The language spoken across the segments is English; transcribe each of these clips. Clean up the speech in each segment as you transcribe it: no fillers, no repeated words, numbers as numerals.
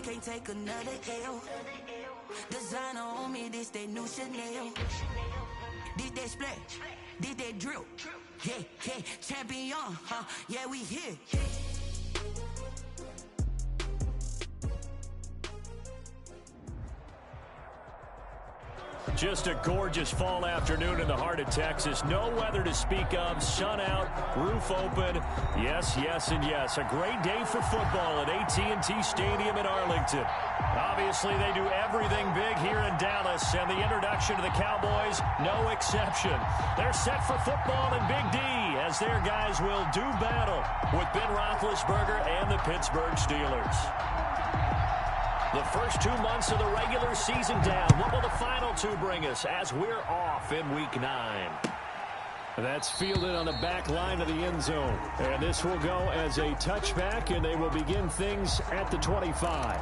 can't take another L. Designer on me, this they new Chanel. This they splash, this they drill. Yeah, yeah, champion, huh? Yeah, we here. Just a gorgeous fall afternoon in the heart of Texas. No weather to speak of. Sun out, roof open. Yes, yes, and yes. A great day for football at AT&T Stadium in Arlington. Obviously, they do everything big here in Dallas, and the introduction to the Cowboys, no exception. They're set for football in Big D as their guys will do battle with Ben Roethlisberger and the Pittsburgh Steelers. The first 2 months of the regular season down. What will the final two bring us as we're off in Week 9? That's fielded on the back line of the end zone. And this will go as a touchback, and they will begin things at the 25.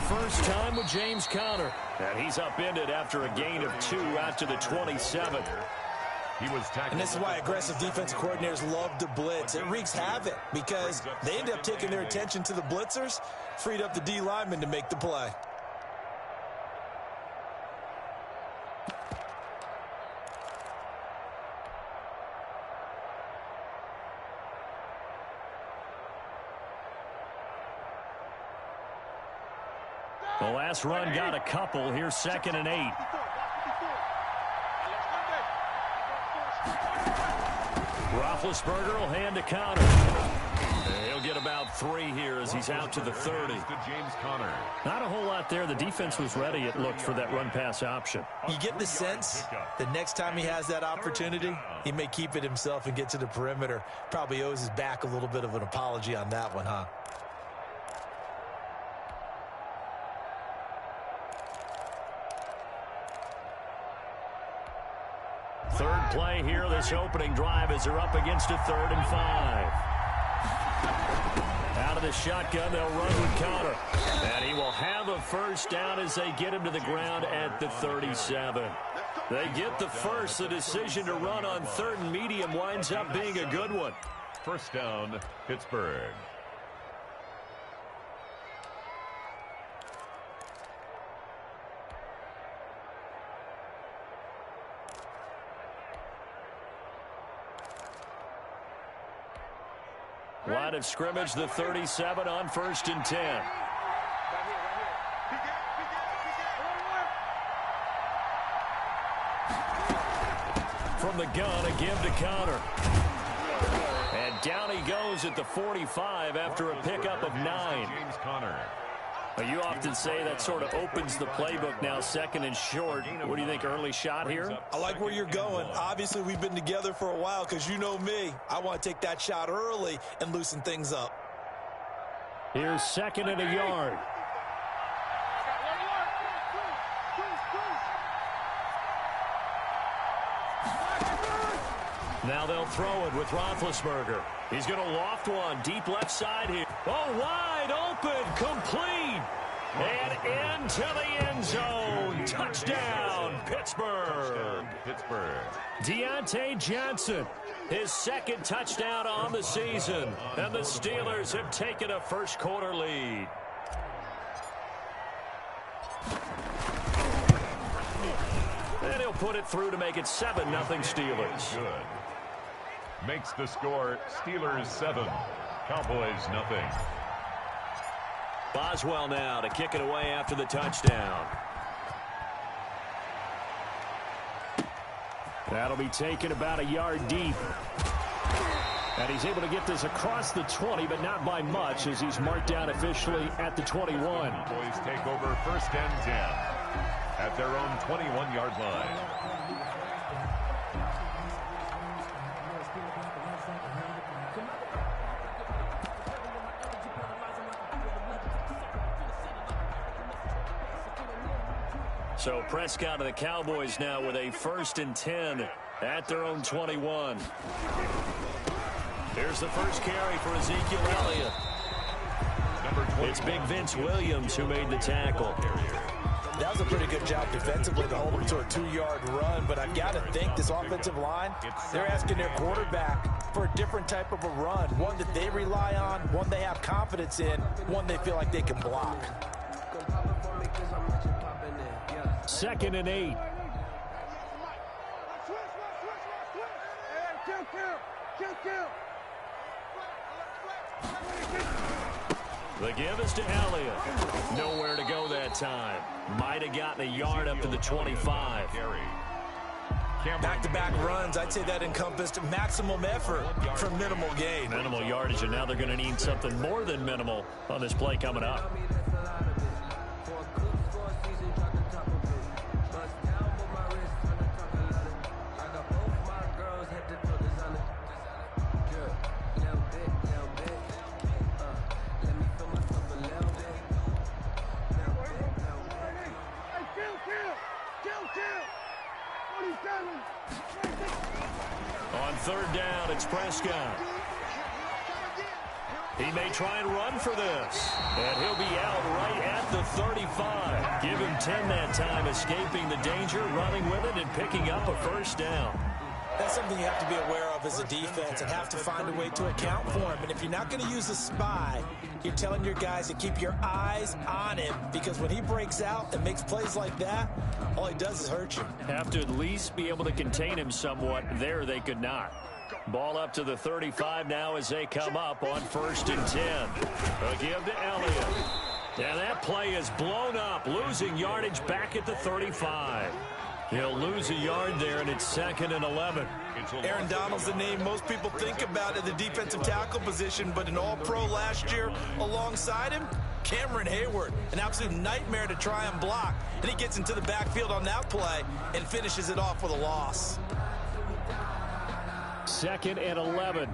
First time with James Conner. And he's upended after a gain of 2 out to the 27. And this is why aggressive defensive coordinators love to blitz. It wreaks havoc because they end up taking their attention to the blitzers, freed up the D lineman to make the play. The last run got a couple. Here's 2nd and 8. Roethlisberger will hand to Conner. He'll get about 3 here as he's out to the 30. Not a whole lot there. The defense was ready, it looked, for that run-pass option. You get the sense that next time he has that opportunity, he may keep it himself and get to the perimeter. Probably owes his back a little bit of an apology on that one, huh? Third play here, this opening drive, as they're up against a 3rd and 5. Out of the shotgun, they'll run with Conner. And he will have a first down as they get him to the ground at the 37. They get the first. The decision to run on 3rd and medium winds up being a good one. First down, Pittsburgh. Line of scrimmage, the 37 on 1st and 10. From the gun, a give to Conner. And down he goes at the 45 after a pickup of 9. James Conner. You often say that sort of opens the playbook now, 2nd and short. What do you think, early shot here? I like where you're going. Obviously, we've been together for a while because you know me. I want to take that shot early and loosen things up. Here's 2nd and a yard. Now they'll throw it with Roethlisberger. He's going to loft one deep left side here. Oh, wide open, complete, and into the end zone. Touchdown, Pittsburgh. Deontay Johnson, his 2nd touchdown on the season, and the Steelers have taken a first-quarter lead. And he'll put it through to make it 7-0 Steelers. Good. Makes the score Steelers 7, Cowboys 0. Boswell now to kick it away after the touchdown. That'll be taken about a yard deep. And he's able to get this across the 20, but not by much, as he's marked down officially at the 21. Cowboys take over 1st and 10 at their own 21-yard line. So Prescott and the Cowboys now with a 1st and 10 at their own 21. Here's the first carry for Ezekiel Elliott. It's Big Vince Williams who made the tackle. That was a pretty good job defensively to hold him to a 2-yard run, but I've got to think this offensive line, they're asking their quarterback for a different type of a run, one that they rely on, one they have confidence in, one they feel like they can block. 2nd and 8. The give is to Elliott. Nowhere to go that time. Might have gotten a yard up to the 25. Back-to-back runs, I'd say that encompassed maximum effort for minimal gain. Minimal yardage, and now they're going to need something more than minimal on this play coming up. On 3rd down, it's Prescott. He may try and run for this. And he'll be out right at the 35. Give him 10 that time, escaping the danger, running with it, and picking up a 1st down. That's something you have to be aware of as a defense and have to find a way to account for him. And if you're not going to use a spy, you're telling your guys to keep your eyes on him, because when he breaks out and makes plays like that, all he does is hurt you. Have to at least be able to contain him somewhat. There they could not. Ball up to the 35 now as they come up on 1st and 10. A give to Elliott. And that play is blown up, losing yardage back at the 35. He'll lose a yard there, and it's 2nd and 11. Aaron Donald's the name most people think about at the defensive tackle position, but an all-pro last year alongside him, Cameron Hayward, an absolute nightmare to try and block. And he gets into the backfield on that play and finishes it off with a loss. 2nd and 11.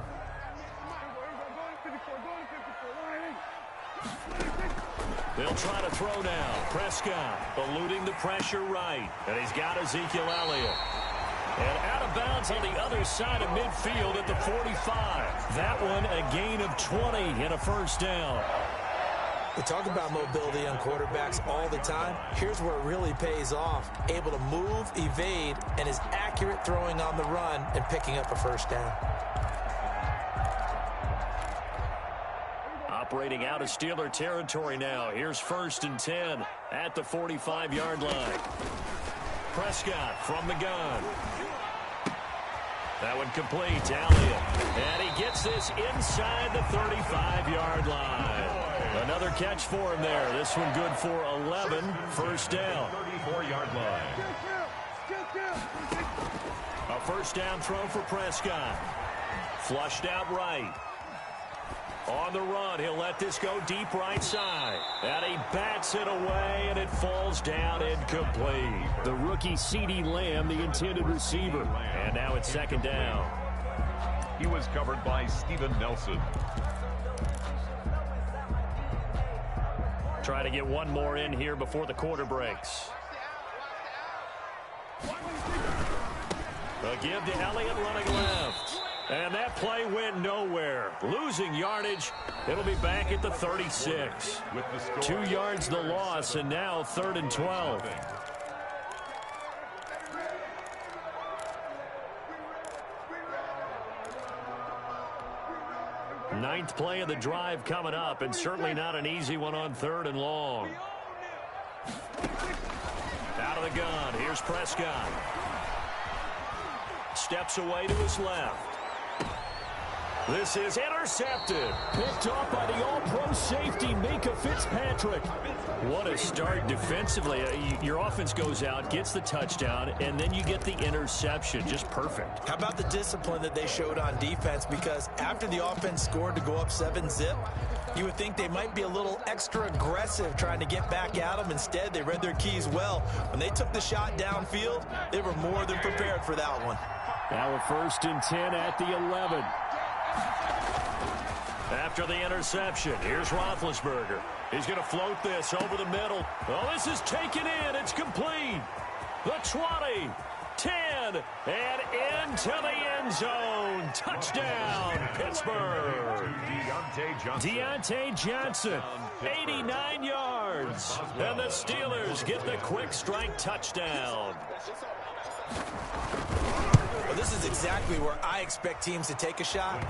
They'll try to throw now. Prescott eluding the pressure right. And he's got Ezekiel Elliott. And out of bounds on the other side of midfield at the 45. That one a gain of 20 and a 1st down. We talk about mobility on quarterbacks all the time. Here's where it really pays off. Able to move, evade, and is accurate throwing on the run and picking up a 1st down. Operating out of Steeler territory now. Here's 1st and 10 at the 45-yard line. Prescott from the gun. That one complete to Elliott. And he gets this inside the 35-yard line. Another catch for him there. This one good for 11. 1st down. 34-yard line. A 1st down throw for Prescott. Flushed out right. On the run, he'll let this go deep right side. And he bats it away, and it falls down incomplete. The rookie CeeDee Lamb, the intended receiver. And now it's 2nd down. He was covered by Steven Nelson. Try to get one more in here before the quarter breaks. A give to Elliott running left. And that play went nowhere. Losing yardage. It'll be back at the 36. 2 yards the loss, and now 3rd and 12. Ninth play of the drive coming up, and certainly not an easy one on 3rd and long. Out of the gun, here's Prescott. Steps away to his left. This is intercepted. Picked off by the all-pro safety, Micah Fitzpatrick. What a start defensively. Your offense goes out, gets the touchdown, and then you get the interception. Just perfect. How about the discipline that they showed on defense? Because after the offense scored to go up 7-zip, you would think they might be a little extra aggressive trying to get back at them. Instead, they read their keys well. When they took the shot downfield, they were more than prepared for that one. Now a 1st and 10 at the 11. After the interception, here's Roethlisberger. He's going to float this over the middle. Oh, this is taken in. It's complete. The 20, 10, and into the end zone. Touchdown, Pittsburgh. Deontay Johnson, 89 yards. And the Steelers get the quick strike touchdown. Well, this is exactly where I expect teams to take a shot.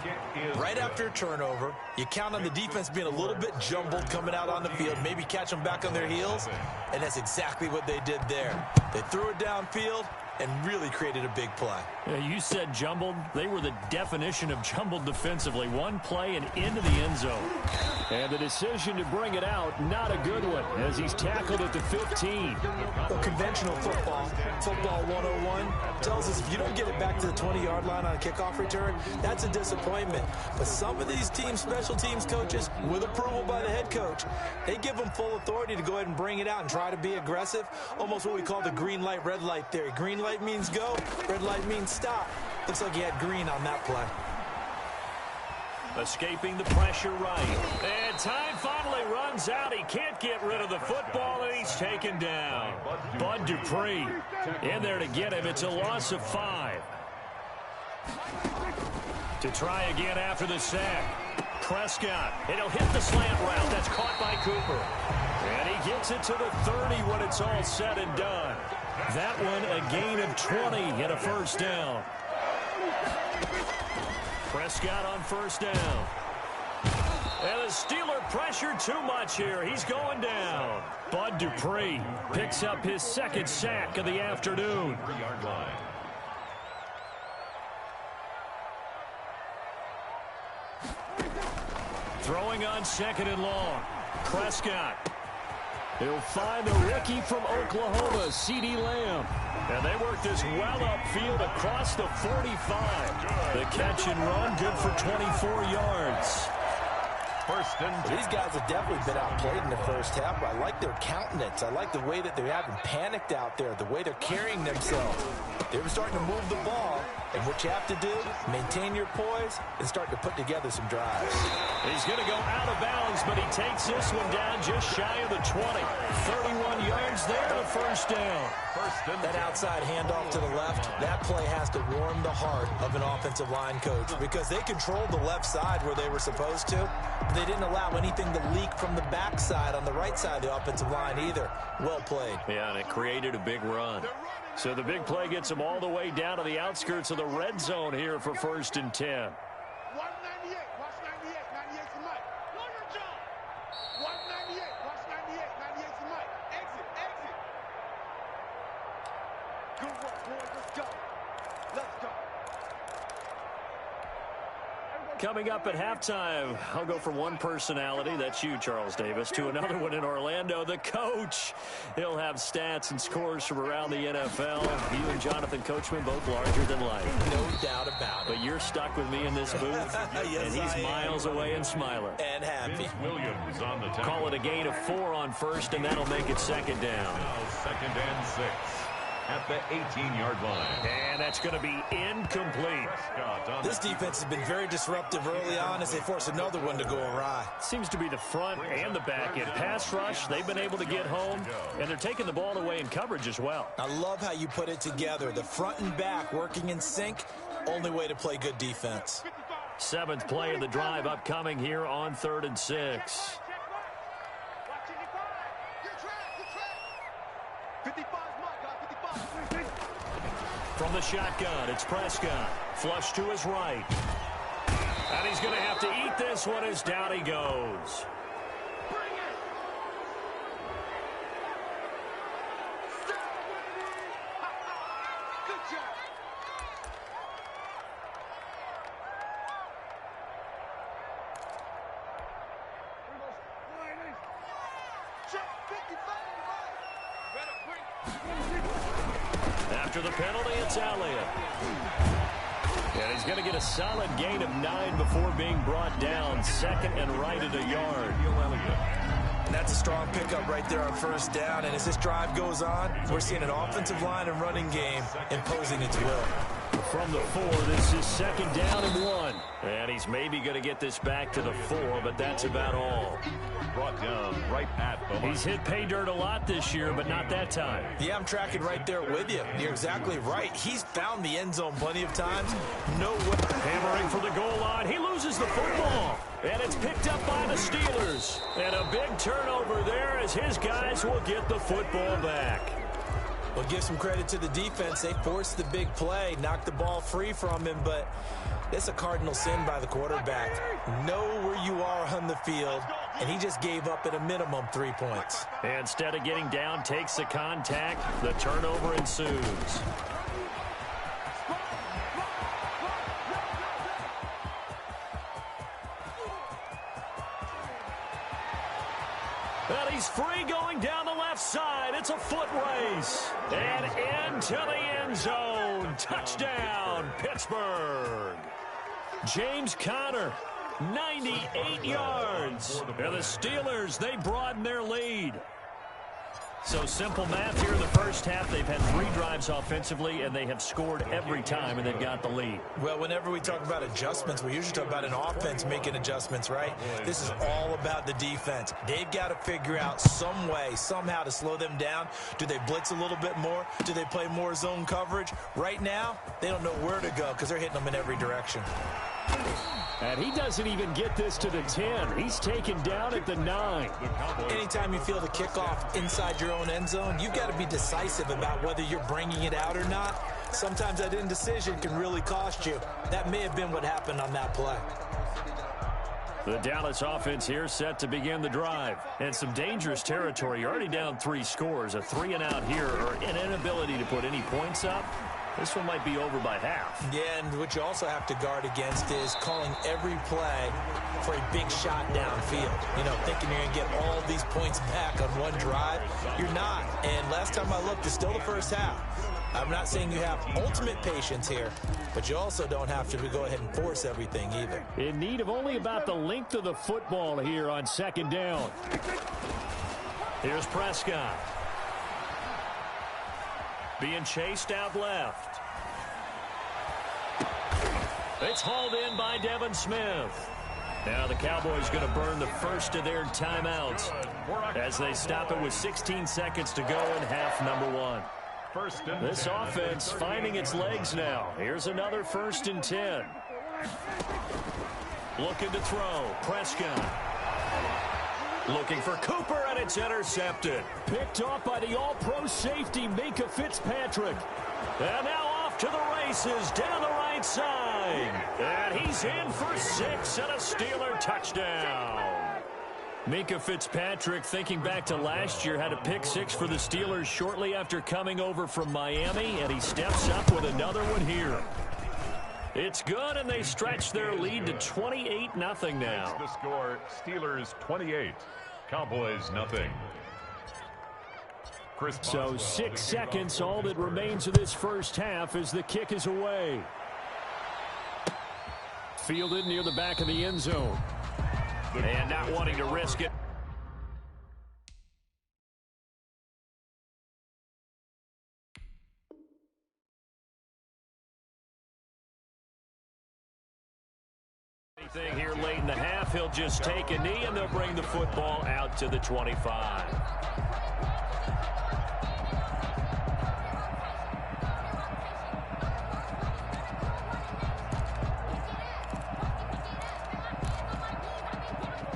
Right after a turnover, you count on the defense being a little bit jumbled coming out on the field, maybe catch them back on their heels, and that's exactly what they did there. They threw it downfield and really created a big play. Yeah, you said jumbled. They were the definition of jumbled defensively. One play and into the end zone. And the decision to bring it out, not a good one, as he's tackled at the 15. Well, conventional football 101, tells us if you don't get it back to the 20-yard line on a kickoff return, that's a disappointment. But some of these teams, special teams coaches, with approval by the head coach, they give them full authority to go ahead and bring it out and try to be aggressive, almost what we call the green light, red light theory. Green light means go, red light means stop. Looks like he had green on that play. Escaping the pressure right. And time finally runs out. He can't get rid of the football, and he's taken down. Bud Dupree in there to get him. It's a loss of 5. To try again after the sack. Prescott. And he'll hit the slant route. That's caught by Cooper. And he gets it to the 30 when it's all said and done. That one a gain of 20 and a first down. Prescott on first down. And the Steeler pressure too much here. He's going down. Bud Dupree picks up his second sack of the afternoon. Throwing on second and long. Prescott. He'll find the rookie from Oklahoma, CeeDee Lamb. And they work this well upfield across the 45. The catch and run, good for 24 yards. These guys have definitely been outplayed in the first half, but I like their countenance. I like the way that they haven't panicked out there, the way they're carrying themselves. They're starting to move the ball, and what you have to do, maintain your poise and start to put together some drives. He's going to go out of bounds, but he takes this one down just shy of the 20. 31 yards there, the first down. That outside handoff to the left, that play has to warm the heart of an offensive line coach because they controlled the left side where they were supposed to. They didn't allow anything to leak from the backside on the right side of the offensive line either. Well played. Yeah, and it created a big run. So the big play gets them all the way down to the outskirts of the red zone here for 1st and 10. 198. Watch 98. 98's the mic. Know your job. 198. Watch 98. 98's the mic. Exit. Good work, boys. Let's go. Coming up at halftime, I'll go from one personality, that's you, Charles Davis, to another one in Orlando, the coach. He'll have stats and scores from around the NFL. You and Jonathan Coachman, both larger than life. No doubt about it. But you're stuck with me in this booth, yes, and he's miles away and smiling. And happy. Williams on the tackle. Call it a gain of 4 on first, and that'll make it second down. Now 2nd and 6 at the 18-yard line. And that's going to be incomplete. This defense has been very disruptive early on as they force another one to go awry. Seems to be the front and the back end. Pass rush, they've been able to get home, and they're taking the ball away in coverage as well. I love how you put it together. The front and back working in sync, only way to play good defense. 7th play of the drive upcoming here on 3rd and 6. From the shotgun, it's Prescott. Flush to his right. And he's going to have to eat this one as down he goes. After the penalty, it's Elliott. And he's going to get a solid gain of 9 before being brought down. 2nd and right at a yard. And that's a strong pickup right there on 1st down. And as this drive goes on, we're seeing an offensive line and running game imposing its will. From the 4, this is 2nd down and 1. And he's maybe going to get this back to the 4, but that's about all. Brought down right at the line. He's hit pay dirt a lot this year, but not that time. Yeah, I'm tracking right there with you. You're exactly right. He's found the end zone plenty of times. No way. Hammering for the goal line. He loses the football. And it's picked up by the Steelers. And a big turnover there as his guys will get the football back. Well, give some credit to the defense. They forced the big play, knocked the ball free from him, but it's a cardinal sin by the quarterback. Know where you are on the field, and he just gave up at a minimum 3 points. Instead of getting down, takes the contact. The turnover ensues. And he's free going down the left side. It's a foot race. And into the end zone. Touchdown, Pittsburgh. James Conner, 98 yards. And the Steelers, they broaden their lead. So simple math here in the first half. They've had 3 drives offensively, and they have scored every time, and they've got the lead. Well, whenever we talk about adjustments, we usually talk about an offense making adjustments, right? This is all about the defense. They've got to figure out some way, somehow to slow them down. Do they blitz a little bit more? Do they play more zone coverage? Right now, they don't know where to go because they're hitting them in every direction. And he doesn't even get this to the 10. He's taken down at the 9. Anytime you feel the kickoff inside your own end zone, you've got to be decisive about whether you're bringing it out or not. Sometimes that indecision can really cost you. That may have been what happened on that play. The Dallas offense here set to begin the drive. And some dangerous territory. You're already down 3 scores. A 3-and-out here, or an inability to put any points up. This one might be over by half. Yeah, and what you also have to guard against is calling every play for a big shot downfield. You know, thinking you're going to get all these points back on one drive. You're not. And last time I looked, it's still the first half. I'm not saying you have ultimate patience here, but you also don't have to go ahead and force everything either. In need of only about the length of the football here on 2nd down. Here's Prescott. Being chased out left. It's hauled in by Devin Smith. Now the Cowboys going to burn the first of their timeouts as they stop it with 16 seconds to go in half number 1. This offense finding its legs now. Here's another 1st and 10. Looking to throw. Prescott. Looking for Cooper, and it's intercepted. Picked off by the all-pro safety, Minkah Fitzpatrick. And now off to the races down the right side. And he's in for 6 and a Steeler touchdown. Minkah Fitzpatrick, thinking back to last year, had a pick 6 for the Steelers shortly after coming over from Miami, and he steps up with another one here. It's good, and they stretch their lead to 28-0 now. The score, Steelers 28, Cowboys nothing. So 6 seconds, all that remains of this first half as the kick is away. Fielded near the back of the end zone. And not wanting to risk it. Anything here late in the half, he'll just take a knee and they'll bring the football out to the 25.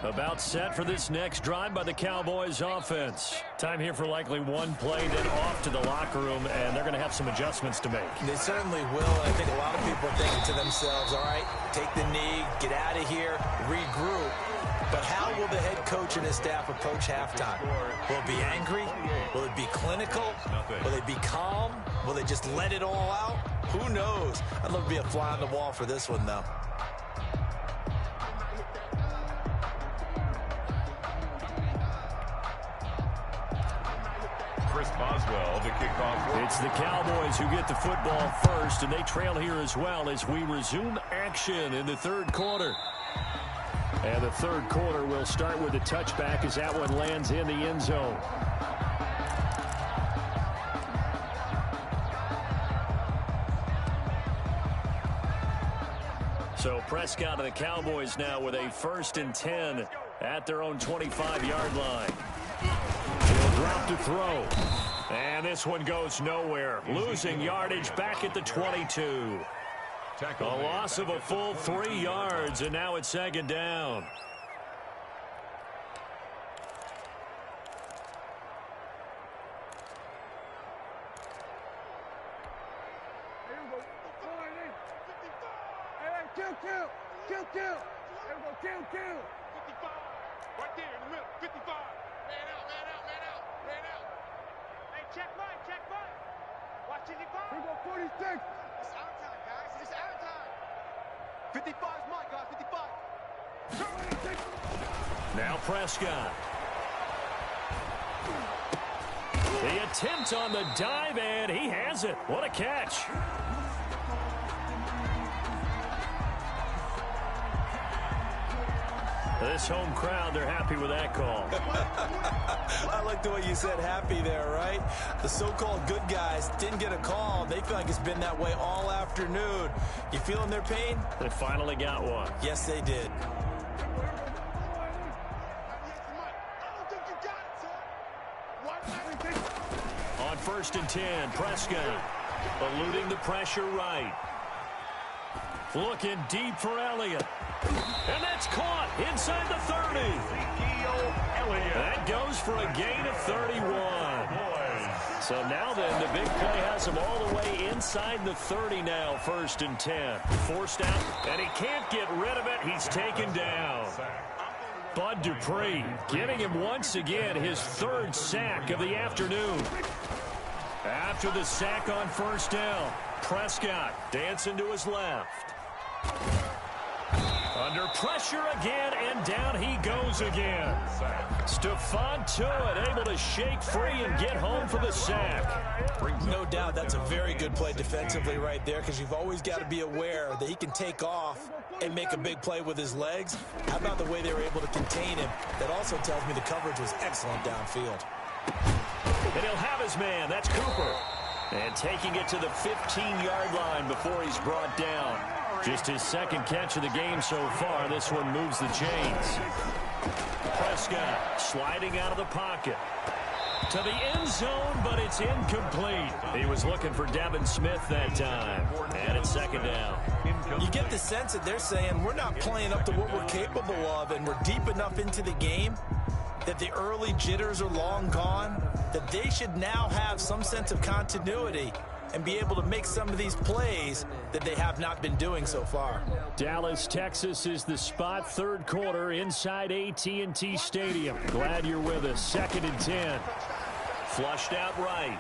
About set for this next drive by the Cowboys offense. Time here for likely one play, then off to the locker room, and they're going to have some adjustments to make. They certainly will, and I think a lot of people are thinking to themselves, all right, take the knee, get out of here, regroup. But how will the head coach and his staff approach halftime? Will it be angry? Will it be clinical? Will they be calm? Will they just let it all out? Who knows? I'd love to be a fly on the wall for this one, though. Boswell, the kickoff. It's the Cowboys who get the football first, and they trail here as well as we resume action in the third quarter. And the third quarter will start with a touchback as that one lands in the end zone. So Prescott and the Cowboys now with a 1st and 10 at their own 25-yard line. He'll drop to throw. And this one goes nowhere. Losing yardage back at the 22. A loss of a full 3 yards, and now it's 2nd down. Kill. There we go, kill. 55. Right there in the middle. 55. Man out. Hey, check mine. Watch 55. Here we go, 46. It's our time, guys. It's our time. 55 is mine, guys. 55. Now Prescott. The attempt on the dive, and he has it. What a catch. This home crowd, they're happy with that call. I like the way you said happy there, right? The so-called good guys didn't get a call. They feel like it's been that way all afternoon. You feeling their pain? They finally got one. Yes, they did. On 1st and 10, Prescott eluding the pressure right. Looking deep for Elliott. And that's caught inside the 30. That goes for a gain of 31. So now then, the big play has him all the way inside the 30 now, 1st and 10. Forced out, and he can't get rid of it. He's taken down. Bud Dupree getting him once again his 3rd sack of the afternoon. After the sack on 1st down, Prescott dancing to his left. Under pressure again, and down he goes again. Stephon Tuitt able to shake free and get home for the sack. No doubt that's a very good play defensively right there, because you've always got to be aware that he can take off and make a big play with his legs. How about the way they were able to contain him? That also tells me the coverage was excellent downfield. And he'll have his man. That's Cooper. And taking it to the 15-yard line before he's brought down. Just his 2nd catch of the game so far. This one moves the chains. Prescott sliding out of the pocket. To the end zone, but it's incomplete. He was looking for Devin Smith that time. And it's 2nd down. You get the sense that they're saying we're not playing up to what we're capable of, and we're deep enough into the game that the early jitters are long gone, that they should now have some sense of continuity and be able to make some of these plays that they have not been doing so far. Dallas, Texas is the spot. 3rd quarter inside AT&T Stadium. Glad you're with us. 2nd and 10. Flushed out right.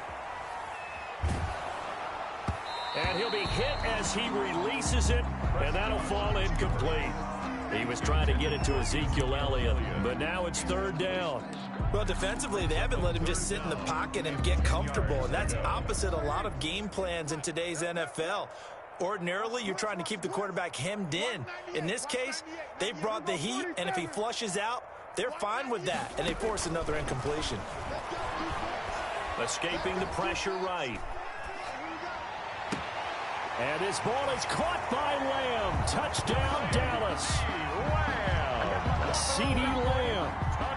And he'll be hit as he releases it, and that'll fall incomplete. He was trying to get it to Ezekiel Elliott, but now it's 3rd down. Well, defensively, they haven't let him just sit in the pocket and get comfortable, and that's opposite a lot of game plans in today's NFL. Ordinarily, you're trying to keep the quarterback hemmed in. In this case, they brought the heat, and if he flushes out, they're fine with that, and they force another incompletion. Escaping the pressure right. And this ball is caught by Lamb. Touchdown, Dallas. CeeDee Lamb.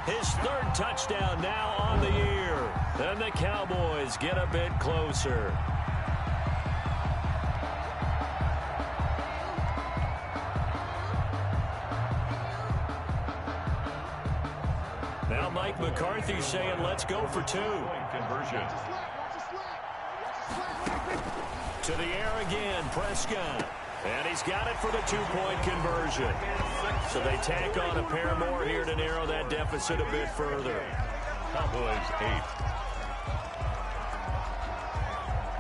His 3rd touchdown now on the year. Then the Cowboys get a bit closer. Now Mike McCarthy saying let's go for 2. Conversion. To the air again, Prescott. And he's got it for the 2-point conversion. So they tack on a pair more here to narrow that deficit a bit further. Cowboys 8.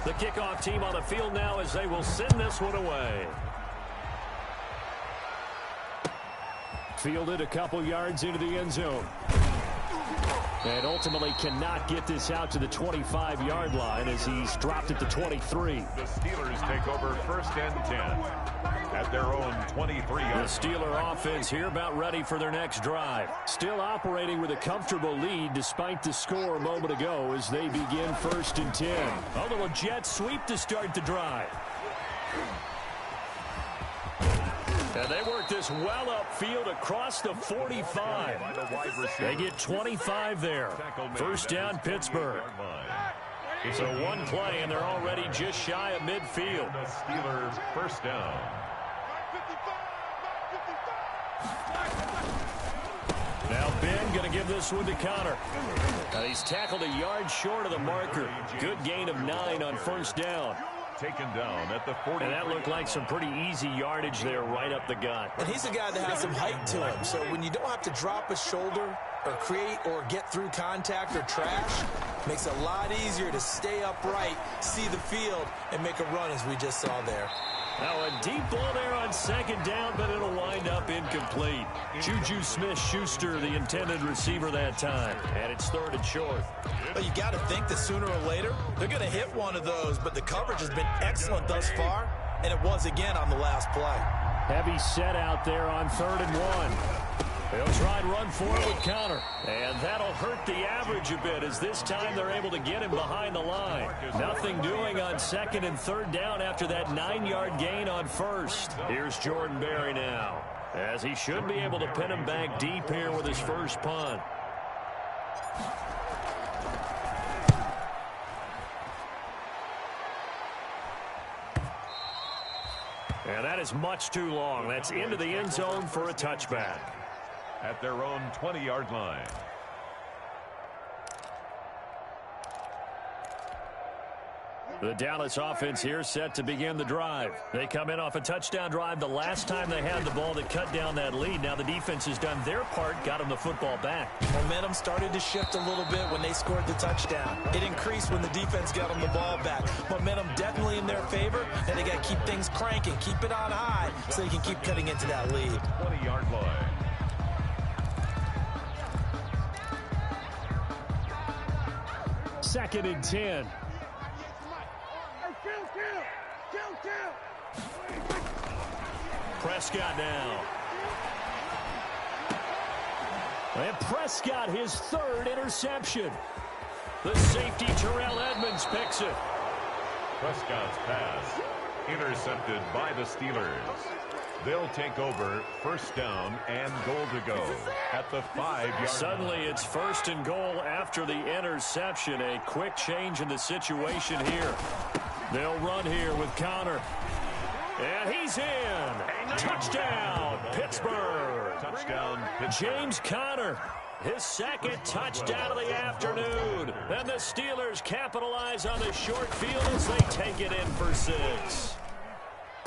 The kickoff team on the field now as they will send this one away. Fielded a couple yards into the end zone. And ultimately cannot get this out to the 25-yard line as he's dropped at the 23. The Steelers take over 1st and 10 at their own 23-yard. The Steeler offense here about ready for their next drive. Still operating with a comfortable lead despite the score a moment ago as they begin 1st and 10. A little jet sweep to start the drive. And they work this well upfield across the 45. They get 25 there. First down, Pittsburgh. So one play, and they're already just shy of midfield. The Steelers first down. Now Ben going to give this one to Connor. Now he's tackled a yard short of the marker. Good gain of 9 on first down. Taken down at the 40. And that looked like some pretty easy yardage there right up the gut. And he's a guy that has some height to him. So when you don't have to drop a shoulder or create or get through contact or trash, makes it a lot easier to stay upright, see the field, and make a run as we just saw there. Now a deep ball there on second down, but it'll wind up incomplete. Juju Smith-Schuster, the intended receiver that time. And it's third and short. But you got to think that sooner or later, they're going to hit one of those. But the coverage has been excellent thus far, and it was again on the last play. Heavy set out there on 3rd and 1. They'll try and run for it with Connor. And that'll hurt the average a bit as this time they're able to get him behind the line. Nothing doing on 2nd and 3rd down after that 9-yard gain on first. Here's Jordan Berry now, as he should be able to pin him back deep here with his first punt. And that is much too long. That's into the end zone for a touchback. At their own 20-yard line. The Dallas offense here set to begin the drive. They come in off a touchdown drive the last time they had the ball that cut down that lead. Now the defense has done their part, got them the football back. Momentum started to shift a little bit when they scored the touchdown. It increased when the defense got them the ball back. Momentum definitely in their favor, and they got to keep things cranking, keep it on high so they can keep cutting into that lead. 20-yard line. Second and 10. Prescott now. And Prescott, his 3rd interception. The safety, Terrell Edmonds, picks it. Prescott's pass intercepted by the Steelers. They'll take over first down and goal to go at the 5-yard line. Suddenly it's 1st and goal after the interception. A quick change in the situation here. They'll run here with Connor. And he's in. Touchdown, Pittsburgh. Touchdown, Pittsburgh. James Conner, his 2nd touchdown of the afternoon. And the Steelers capitalize on the short field as they take it in for 6.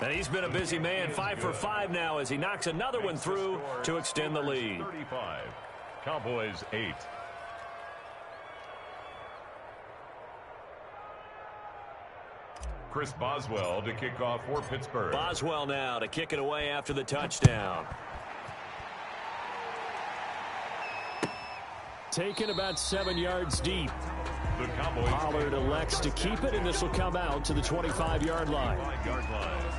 And he's been a busy man, 5 for 5 now as he knocks another one through to extend the lead. 35. Cowboys 8. Chris Boswell to kick off for Pittsburgh. Boswell now to kick it away after the touchdown. Taken about 7 yards deep. The Cowboys. Pollard elects to keep it, and this will come out to the 25-yard line. 5-yard line.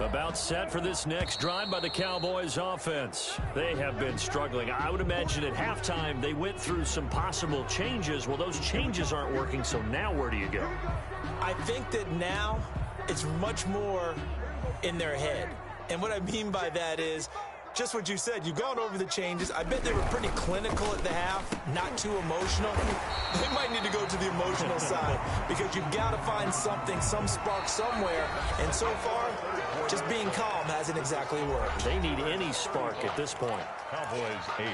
About set for this next drive by the Cowboys offense. They have been struggling. I would imagine at halftime they went through some possible changes. Well, those changes aren't working, so now where do you go? I think that now it's much more in their head. And what I mean by that is just what you said. You've gone over the changes. I bet they were pretty clinical at the half, not too emotional. They might need to go to the emotional side because you've got to find something, some spark somewhere. And so far, just being calm hasn't exactly worked. They need any spark at this point. Cowboys 8.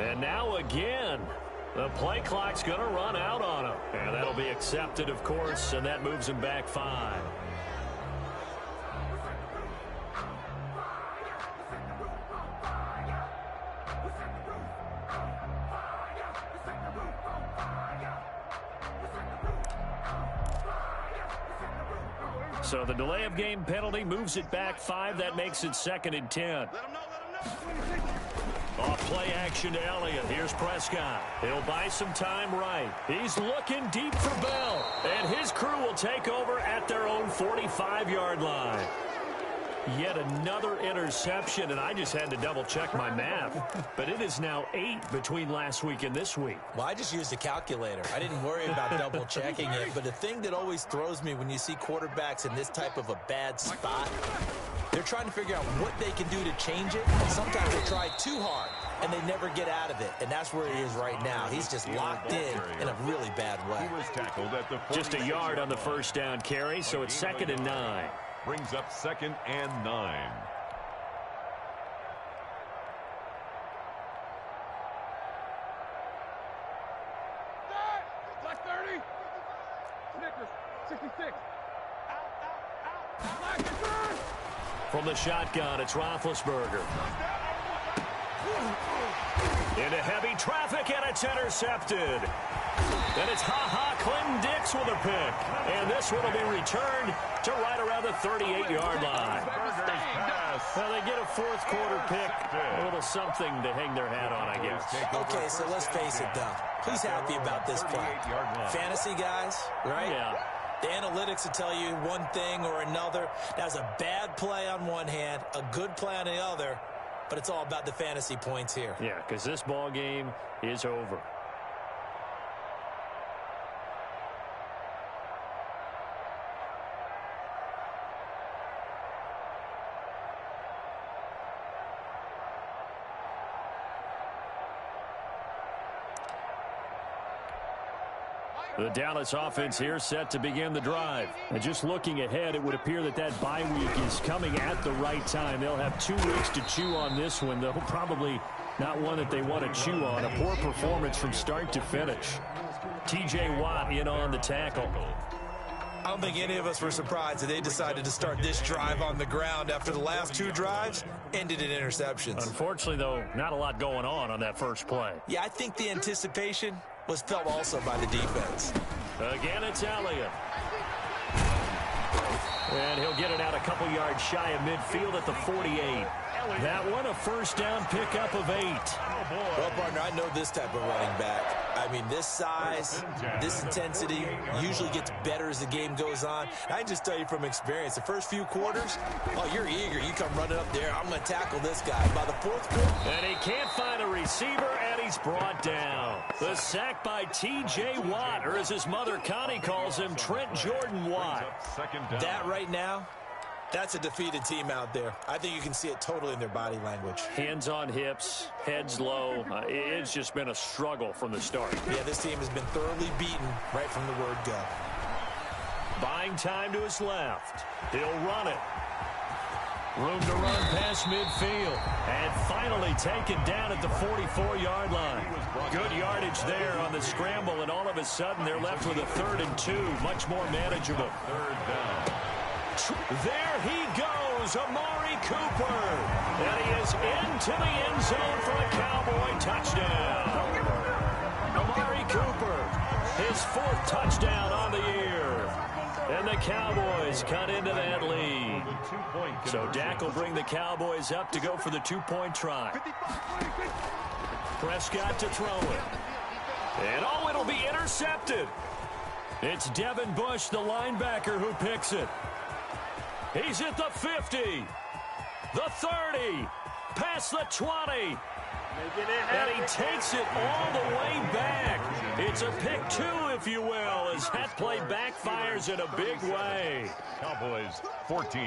And now again, the play clock's going to run out on him. And that'll be accepted, of course, and that moves him back 5. So the delay of game penalty moves it back 5. That makes it 2nd and 10. Off play action to Elliott. Here's Prescott. He'll buy some time right. He's looking deep for Bell. And his crew will take over at their own 45-yard line. Yet another interception, and I just had to double-check my math. But it is now 8 between last week and this week. Well, I just used a calculator. I didn't worry about double-checking it. But the thing that always throws me when you see quarterbacks in this type of a bad spot, they're trying to figure out what they can do to change it. And sometimes they try too hard, and they never get out of it. And that's where he is right now. He's just locked in a really bad way. He was tackled at the Just a yard on the first down carry, so it's 2nd and 9. Brings up 2nd and 9. Black 30. Snickers. 66. From the shotgun, it's Roethlisberger. Into heavy traffic, and it's intercepted. And it's Clinton Dix with a pick. And this one will be returned to right around the 38-yard line. Well, they get a fourth quarter pick. A little something to hang their hat on, I guess. Okay, so let's face it, though. Who's happy about this play? Fantasy guys, right? Yeah. The analytics will tell you one thing or another. That was a bad play on one hand, a good play on the other, but it's all about the fantasy points here. Yeah, because this ball game is over. The Dallas offense here set to begin the drive. And just looking ahead, it would appear that that bye week is coming at the right time. They'll have 2 weeks to chew on this one, though probably not one that they want to chew on. A poor performance from start to finish. T.J. Watt in on the tackle. I don't think any of us were surprised that they decided to start this drive on the ground after the last 2 drives ended in interceptions. Unfortunately, though, not a lot going on that first play. Yeah, I think the anticipation was felt also by the defense. Again, it's Elliott. And he'll get it out a couple yards shy of midfield at the 48. That one, a first down pickup of 8. Well, partner, I know this type of running back. I mean, this size, this intensity usually gets better as the game goes on. I can just tell you from experience, the first few quarters, oh, you're eager. You come running up there. I'm going to tackle this guy. By the fourth quarter. And he can't find a receiver, and he's brought down. The sack by T.J. Watt, or as his mother Connie calls him, Trent Jordan Watt. That right now, that's a defeated team out there. I think you can see it totally in their body language. Hands on hips, heads low. It's just been a struggle from the start. Yeah, this team has been thoroughly beaten right from the word go. Buying time to his left. He'll run it. Room to run past midfield. And finally taken down at the 44-yard line. Good yardage there on the scramble, and all of a sudden they're left with a 3rd and 2. Much more manageable. 3rd down. There he goes, Amari Cooper. And he is into the end zone for a Cowboy touchdown. Amari Cooper, his 4th touchdown on the year. And the Cowboys cut into that lead. So Dak will bring the Cowboys up to go for the 2-point try. Prescott to throw it. And oh, it'll be intercepted. It's Devin Bush, the linebacker, who picks it. He's at the 50, the 30, past the 20, and he takes it all the way back. It's a pick 2, if you will, as that play backfires in a big way. Cowboys 14.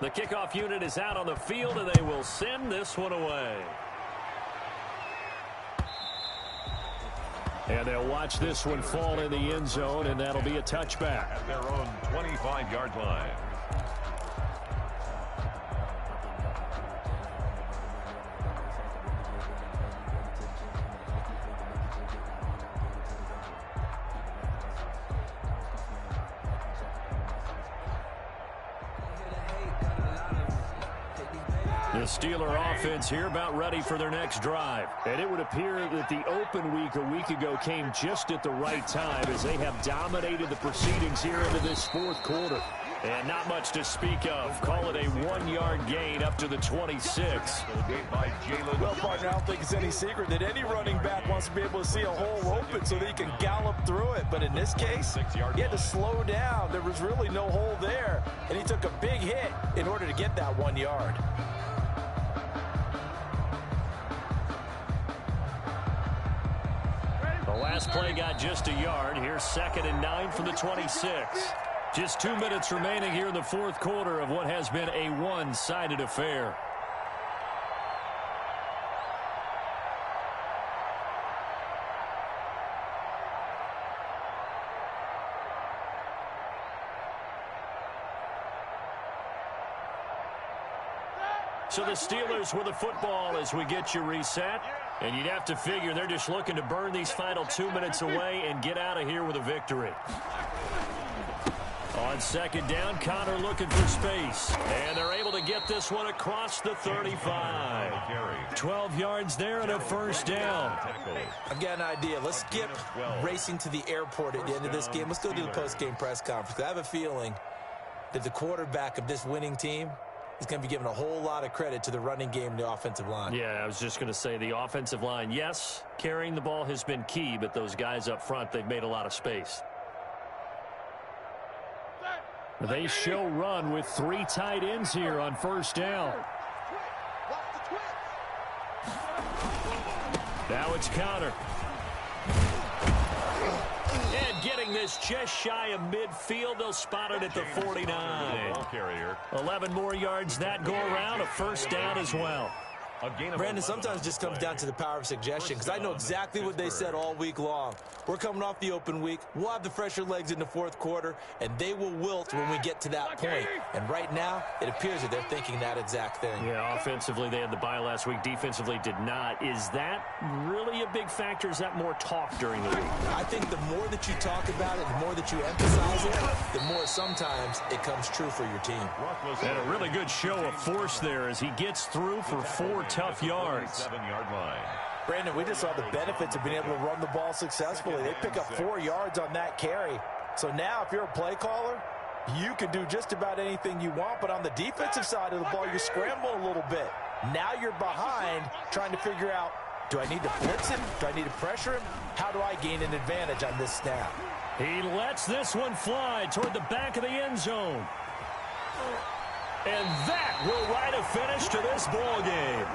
The kickoff unit is out on the field, and they will send this one away. And they'll watch this one fall in the end zone, and that'll be a touchback. At their own 25-yard line. The Steeler offense here about ready for their next drive. And it would appear that the open week a week ago came just at the right time as they have dominated the proceedings here into this fourth quarter. And not much to speak of. Call it a 1-yard gain up to the 26. Well, partner, I don't think it's any secret that any running back wants to be able to see a hole open so that he can gallop through it. But in this case, he had to slow down. There was really no hole there, and he took a big hit in order to get that 1 yard. The last play got just a yard. Here's 2nd and 9 from the 26. Just 2 minutes remaining here in the fourth quarter of what has been a one-sided affair. So the Steelers with the football as we get you reset. And you'd have to figure they're just looking to burn these final 2 minutes away and get out of here with a victory. On 2nd down, Connor looking for space. And they're able to get this one across the 35. 12 yards there and a first down. I've got an idea. Let's skip racing to the airport at the end of this game. Let's go to the post-game press conference. I have a feeling that the quarterback of this winning team is going to be giving a whole lot of credit to the running game and the offensive line. Yeah, I was just going to say the offensive line, yes, carrying the ball has been key, but those guys up front, they've made a lot of space. They show run with 3 tight ends here on first down. Now it's Connor. And getting this just shy of midfield. They'll spot it at the 49. 11 more yards that go around. A first down as well. Brandon, sometimes it just comes down to the power of suggestion, because I know exactly what they said all week long. We're coming off the open week. We'll have the fresher legs in the fourth quarter, and they will wilt when we get to that point. And right now, it appears that they're thinking that exact thing. Yeah, offensively, they had the bye last week. Defensively, did not. Is that really a big factor? Is that more talk during the week? I think the more that you talk about it, the more that you emphasize it, the more sometimes it comes true for your team. And a really good show of force there as he gets through for 4 tough yards. 7-yard line. Brandon, we just saw the benefits of being able to run the ball successfully. They pick up 4 yards on that carry. So now if you're a play caller, you can do just about anything you want. But on the defensive side of the ball, you're scrambling a little bit. Now you're behind trying to figure out, do I need to blitz him? Do I need to pressure him? How do I gain an advantage on this snap? He lets this one fly toward the back of the end zone. And that will write a finish to this ball game.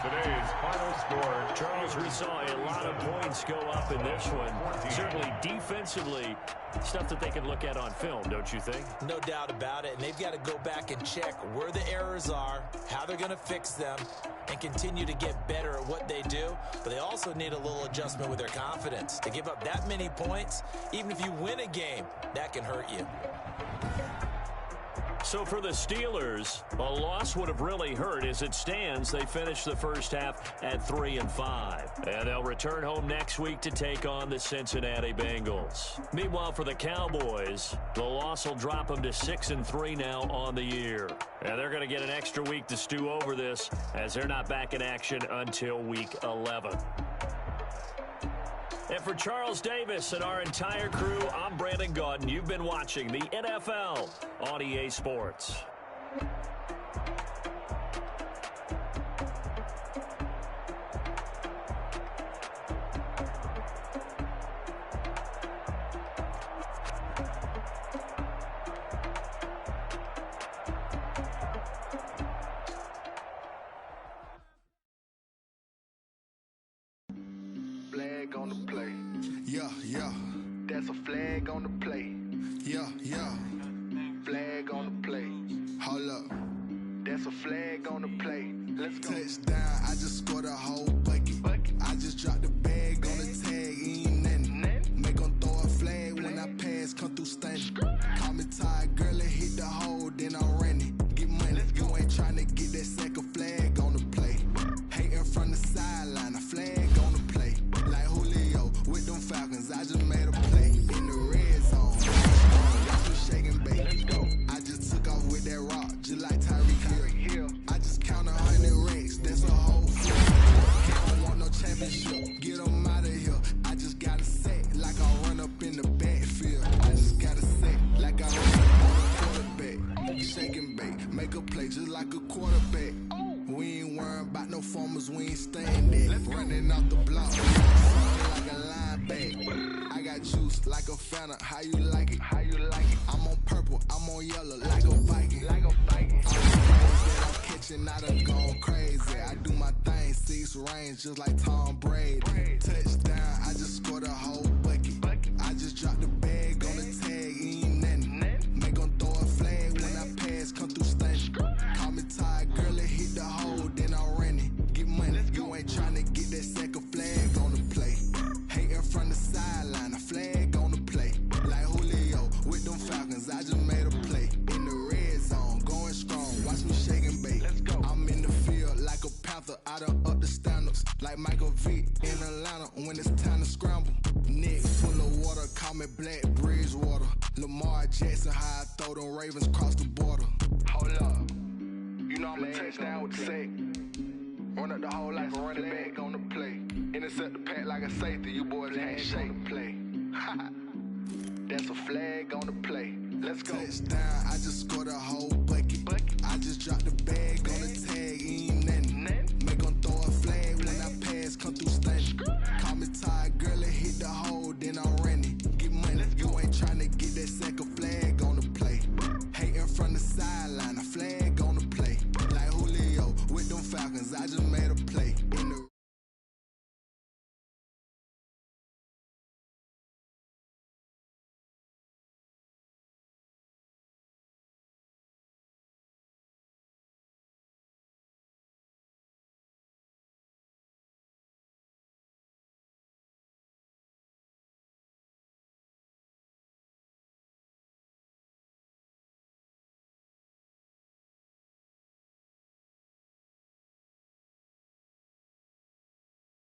Today's final score. Charles, we saw a lot of points go up in this one. Certainly defensively, stuff that they can look at on film, don't you think? No doubt about it. And they've got to go back and check where the errors are, how they're going to fix them, and continue to get better at what they do. But they also need a little adjustment with their confidence. To give up that many points, even if you win a game, that can hurt you. So for the Steelers, a loss would have really hurt. As it stands, they finished the first half at 3-5. And they'll return home next week to take on the Cincinnati Bengals. Meanwhile, for the Cowboys, the loss will drop them to 6-3 now on the year. And they're going to get an extra week to stew over this, as they're not back in action until week 11. And for Charles Davis and our entire crew, I'm Brandon Gaudin. You've been watching the NFL on EA Sports. On the play. Yeah. That's a flag on the play. Yeah, yeah. Flag on the play. Hold up. That's a flag on the play. Let's go. Touchdown, I just scored a whole bucket. I just dropped the bag on the tag, ain't nothing. Make 'em throw a flag when I pass, come through stunning. Call me tired, girl, and hit the hole, then I'm running. Get money, you ain't tryna get that second flag on the play. Hating from the sideline, a flag on the play. Like Julio with them Falcons, I just made a play in the red zone. Watch me shaking, baby. Let's go. I just took off with that rock, just like Tyreek Hill. I just count 100 racks, that's a whole field. I don't want no championship, get 'em out of here. I just gotta say, like I run up in the backfield. I just gotta say, like I run up on the quarterback. Shake and bake, make a play just like a quarterback. We ain't worrying about no formers, we ain't staying there. Running off the block, like a linebacker. I got juice like a Fanta, how you like it? How you like it? I'm on purple, I'm on yellow, like a Viking. Like a Viking. I'm catching, I done gone crazy. I do my thing, 6 range, just like Tom Brady. Touchdown, I just scored a whole bucket. I just dropped the bag on the tag, ain't nothing. Make 'em throw a flag when I pass, come through stunning. Call me tired, girl, and hit the hole, then I'm running. Get money, you ain't tryna get that second flag on the play. Hating from the sideline, a flag on the play. Like Julio with them Falcons, I just made a play. In the red zone, going strong, watch me shake and bake. Let's go. I'm in the field like a Panther, I done up the standards. Like Michael Vick in Atlanta when it's time to scramble. Neck full of water, call me Black Bridgewater. Lamar Jackson, how I throw them Ravens cross the border. Hold up. You know I'm a touchdown with the sack. Run up the hole like a running back on the play. Intercept the pack like a safety, you boys can't shake the play. That's a flag on the play. Let's go. Touchdown, I just scored a whole bucket. I just dropped the bag on the tag, ain't nothing. Make 'em throw a flag when I pass, come through stunning. Call me tired, girl, and hit the hole, then I'm running. Get money, you ain't tryna get that second flag on the play. Hating from the sideline, a flag on the play. Like Julio with them Falcons, I just made a play in the